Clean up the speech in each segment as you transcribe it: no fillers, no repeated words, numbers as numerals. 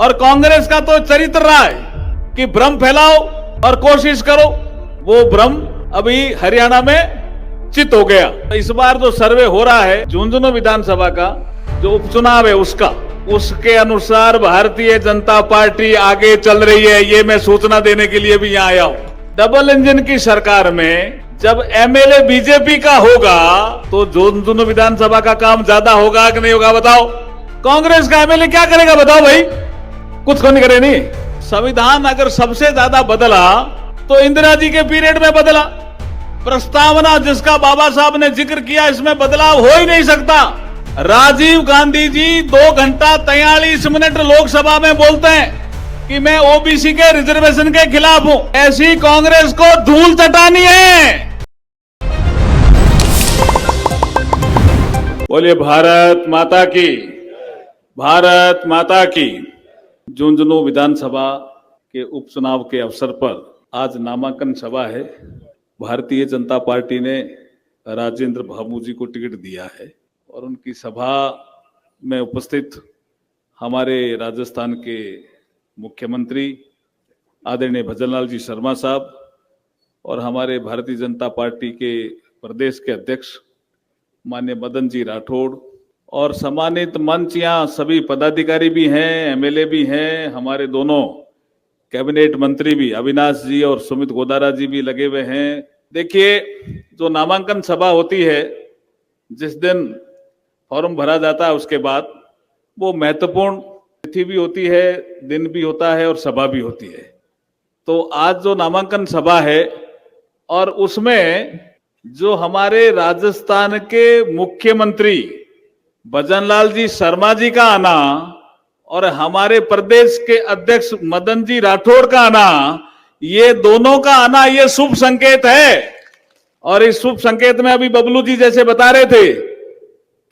और कांग्रेस का तो चरित्र रहा है कि भ्रम फैलाओ और कोशिश करो। वो भ्रम अभी हरियाणा में चित हो गया। इस बार जो सर्वे हो रहा है झुंझुनू विधानसभा का जो उपचुनाव है उसके अनुसार भारतीय जनता पार्टी आगे चल रही है। ये मैं सूचना देने के लिए भी यहाँ आया हूँ। डबल इंजन की सरकार में जब एमएलए बीजेपी का होगा तो झुंझुनू विधानसभा का काम ज्यादा होगा कि नहीं होगा बताओ। कांग्रेस का एमएलए क्या करेगा बताओ भाई, कुछ को नहीं करे। नहीं, संविधान अगर सबसे ज्यादा बदला तो इंदिरा जी के पीरियड में बदला। प्रस्तावना जिसका बाबा साहब ने जिक्र किया इसमें बदलाव हो ही नहीं सकता। राजीव गांधी जी 2 घंटा 43 मिनट लोकसभा में बोलते हैं कि मैं ओबीसी के रिजर्वेशन के खिलाफ हूं। ऐसी कांग्रेस को धूल चटानी है। बोलिए भारत माता की, भारत माता की। झुंझुनू विधानसभा के उपचुनाव के अवसर पर आज नामांकन सभा है। भारतीय जनता पार्टी ने राजेंद्र भामू जी को टिकट दिया है और उनकी सभा में उपस्थित हमारे राजस्थान के मुख्यमंत्री आदरणीय भजनलाल जी शर्मा साहब और हमारे भारतीय जनता पार्टी के प्रदेश के अध्यक्ष माननीय मदन जी राठौड़ और सम्मानित मंच यहाँ सभी पदाधिकारी भी हैं, एमएलए भी हैं, हमारे दोनों कैबिनेट मंत्री भी अविनाश जी और सुमित गोदारा जी भी लगे हुए हैं। देखिए, जो नामांकन सभा होती है जिस दिन फॉर्म भरा जाता है उसके बाद वो महत्वपूर्ण तिथि भी होती है, दिन भी होता है और सभा भी होती है। तो आज जो नामांकन सभा है और उसमें जो हमारे राजस्थान के मुख्यमंत्री भजनलाल जी शर्मा जी का आना और हमारे प्रदेश के अध्यक्ष मदन जी राठौड़ का आना, ये दोनों का आना ये शुभ संकेत है। और इस शुभ संकेत में अभी बबलू जी जैसे बता रहे थे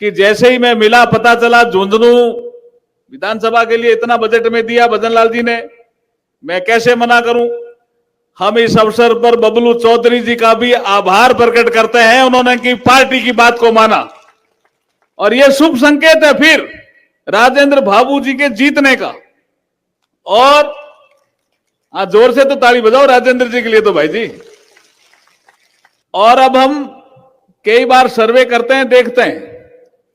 कि जैसे ही मैं मिला पता चला झुंझुनू विधानसभा के लिए इतना बजट में दिया भजनलाल जी ने, मैं कैसे मना करूं। हम इस अवसर पर बबलू चौधरी जी का भी आभार प्रकट करते हैं, उन्होंने की पार्टी की बात को माना और यह शुभ संकेत है फिर राजेंद्र भामू जी के जीतने का। और जोर से तो ताली बजाओ राजेंद्र जी के लिए तो भाई जी। और अब हम कई बार सर्वे करते हैं, देखते हैं,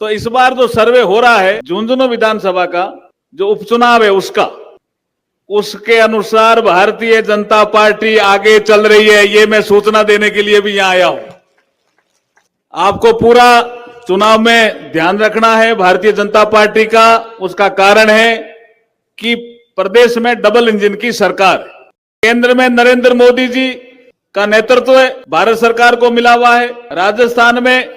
तो इस बार जो सर्वे हो रहा है झुंझुनू विधानसभा का जो उपचुनाव है उसके अनुसार भारतीय जनता पार्टी आगे चल रही है। ये मैं सूचना देने के लिए भी यहां आया हूं। आपको पूरा चुनाव में ध्यान रखना है भारतीय जनता पार्टी का। उसका कारण है कि प्रदेश में डबल इंजन की सरकार, केंद्र में नरेंद्र मोदी जी का नेतृत्व है, भारत सरकार को मिला हुआ है। राजस्थान में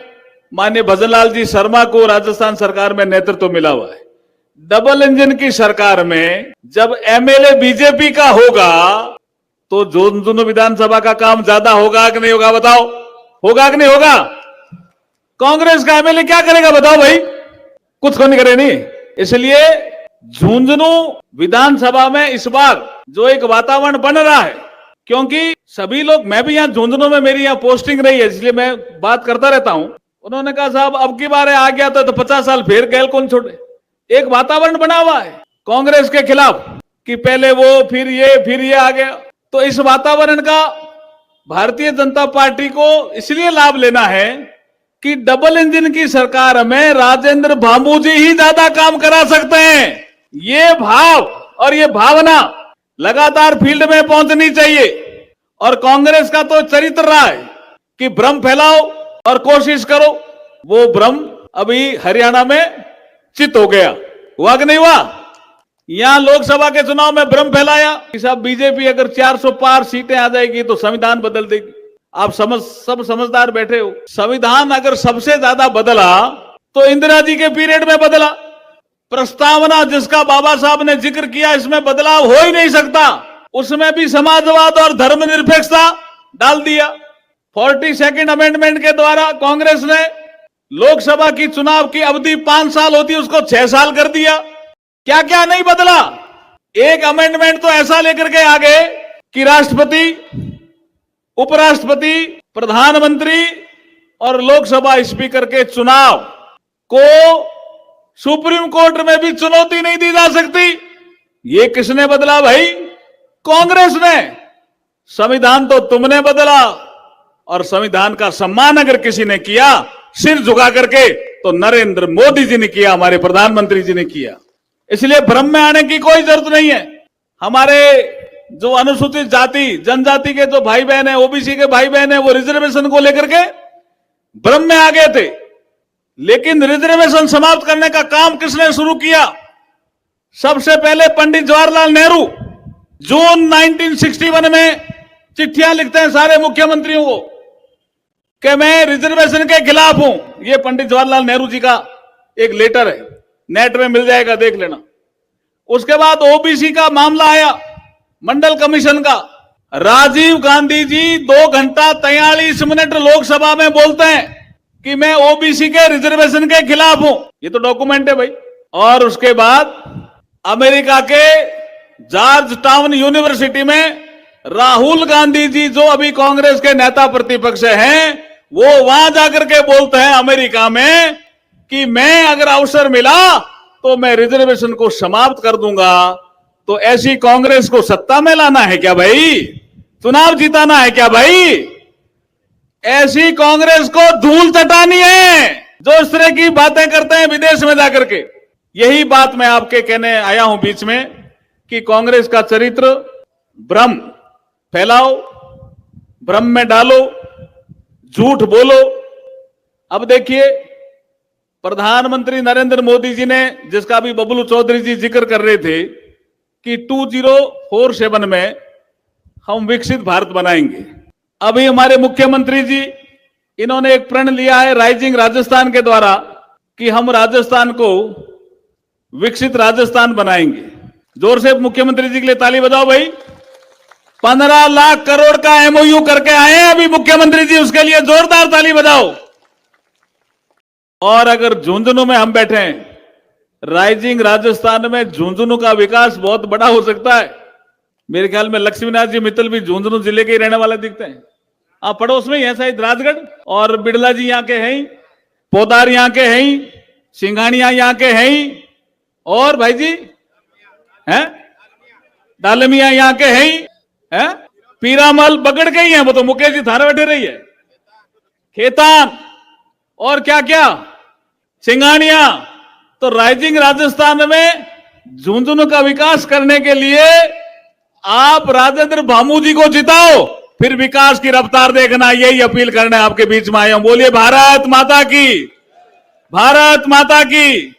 माननीय भजनलाल जी शर्मा को राजस्थान सरकार में नेतृत्व मिला हुआ है। डबल इंजन की सरकार में जब एमएलए बीजेपी का होगा तो झुंझुनू विधानसभा का काम ज्यादा होगा कि नहीं होगा बताओ, होगा कि नहीं होगा। कांग्रेस का एमएलए क्या करेगा बताओ भाई, कुछ को नहीं करे। नहीं, इसलिए झुंझुनू विधानसभा में इस बार जो एक वातावरण बन रहा है, क्योंकि सभी लोग, मैं भी यहां झुंझुनू में मेरी यहां पोस्टिंग रही है इसलिए मैं बात करता रहता हूं। उन्होंने कहा साहब अब की बार आ गया तो 50 साल फिर गैल कौन छोड़े। एक वातावरण बना हुआ है कांग्रेस के खिलाफ कि पहले वो फिर ये आ गया। तो इस वातावरण का भारतीय जनता पार्टी को इसलिए लाभ लेना है कि डबल इंजन की सरकार में राजेंद्र भामू जी ही ज्यादा काम करा सकते हैं। ये भाव और ये भावना लगातार फील्ड में पहुंचनी चाहिए। और कांग्रेस का तो चरित्र रहा है कि भ्रम फैलाओ और कोशिश करो। वो भ्रम अभी हरियाणा में चित हो गया। हुआ कि नहीं हुआ। यहां लोकसभा के चुनाव में भ्रम फैलाया कि साहब बीजेपी अगर 400 पार सीटें आ जाएगी तो संविधान बदल देगी। आप सब समझदार बैठे हो। संविधान अगर सबसे ज्यादा बदला तो इंदिरा जी के पीरियड में बदला। प्रस्तावना जिसका बाबा साहब ने जिक्र किया इसमें बदलाव हो ही नहीं सकता। उसमें भी समाजवाद और धर्मनिरपेक्षता डाल दिया। 42nd अमेंडमेंट के द्वारा कांग्रेस ने लोकसभा की चुनाव की अवधि 5 साल होती उसको 6 साल कर दिया। क्या क्या नहीं बदला। एक अमेंडमेंट तो ऐसा लेकर के आगे कि राष्ट्रपति, उपराष्ट्रपति, प्रधानमंत्री और लोकसभा स्पीकर के चुनाव को सुप्रीम कोर्ट में भी चुनौती नहीं दी जा सकती। ये किसने बदला भाई? कांग्रेस ने। संविधान तो तुमने बदला, और संविधान का सम्मान अगर किसी ने किया सिर झुका करके तो नरेंद्र मोदी जी ने किया, हमारे प्रधानमंत्री जी ने किया। इसलिए भ्रम में आने की कोई जरूरत नहीं है। हमारे जो अनुसूचित जाति जनजाति के जो भाई बहन है, ओबीसी के भाई बहन है, वो रिजर्वेशन को लेकर के भ्रम में आ गए थे। लेकिन रिजर्वेशन समाप्त करने का काम किसने शुरू किया? सबसे पहले पंडित जवाहरलाल नेहरू जून 1961 में चिट्ठियां लिखते हैं सारे मुख्यमंत्रियों को कि मैं रिजर्वेशन के खिलाफ हूं। ये पंडित जवाहरलाल नेहरू जी का एक लेटर है, नेट में मिल जाएगा, देख लेना। उसके बाद ओबीसी का मामला आया, मंडल कमीशन का। राजीव गांधी जी 2 घंटा 43 मिनट लोकसभा में बोलते हैं कि मैं ओबीसी के रिजर्वेशन के खिलाफ हूं। ये तो डॉक्यूमेंट है भाई। और उसके बाद अमेरिका के जॉर्ज टाउन यूनिवर्सिटी में राहुल गांधी जी, जो अभी कांग्रेस के नेता प्रतिपक्ष हैं, वो वहां जाकर के बोलते हैं अमेरिका में कि मैं अगर अवसर मिला तो मैं रिजर्वेशन को समाप्त कर दूंगा। तो ऐसी कांग्रेस को सत्ता में लाना है क्या भाई? चुनाव जिताना है क्या भाई? ऐसी कांग्रेस को धूल चटानी है जो इस तरह की बातें करते हैं विदेश में जाकर के। यही बात मैं आपके कहने आया हूं बीच में कि कांग्रेस का चरित्र भ्रम फैलाओ, भ्रम में डालो, झूठ बोलो। अब देखिए, प्रधानमंत्री नरेंद्र मोदी जी ने, जिसका भी बबलू चौधरी जी जिक्र कर रहे थे कि 2047 में हम विकसित भारत बनाएंगे। अभी हमारे मुख्यमंत्री जी, इन्होंने एक प्रण लिया है राइजिंग राजस्थान के द्वारा कि हम राजस्थान को विकसित राजस्थान बनाएंगे। जोर से मुख्यमंत्री जी के लिए ताली बजाओ भाई। 15 लाख करोड़ का एमओयू करके आए हैं अभी मुख्यमंत्री जी, उसके लिए जोरदार ताली बजाओ। और अगर झुंझुनू में हम बैठे हैं, राइजिंग राजस्थान में झुंझुनू का विकास बहुत बड़ा हो सकता है। मेरे ख्याल में लक्ष्मीनाथ जी मित्तल भी झुंझुनू जिले के ही रहने वाले दिखते हैं। आप पड़ोस में ही है शायद राजगढ़, और बिड़ला जी यहाँ के हैं ही, पोदार यहाँ के हैं ही, सिंघानिया यहाँ के हैं ही, और भाई जी हैं डालमिया यहाँ के हैं ही, हैं पीरामल बगड़ के ही हैं, वो तो मुकेश जी थाने बैठे रही है, खेतान और क्या क्या सिंघानिया। तो राइजिंग राजस्थान में झुंझुनू का विकास करने के लिए आप राजेंद्र भामू जी को जिताओ, फिर विकास की रफ्तार देखना। यही अपील करने आपके बीच में आया हूं। बोलिए भारत माता की, भारत माता की।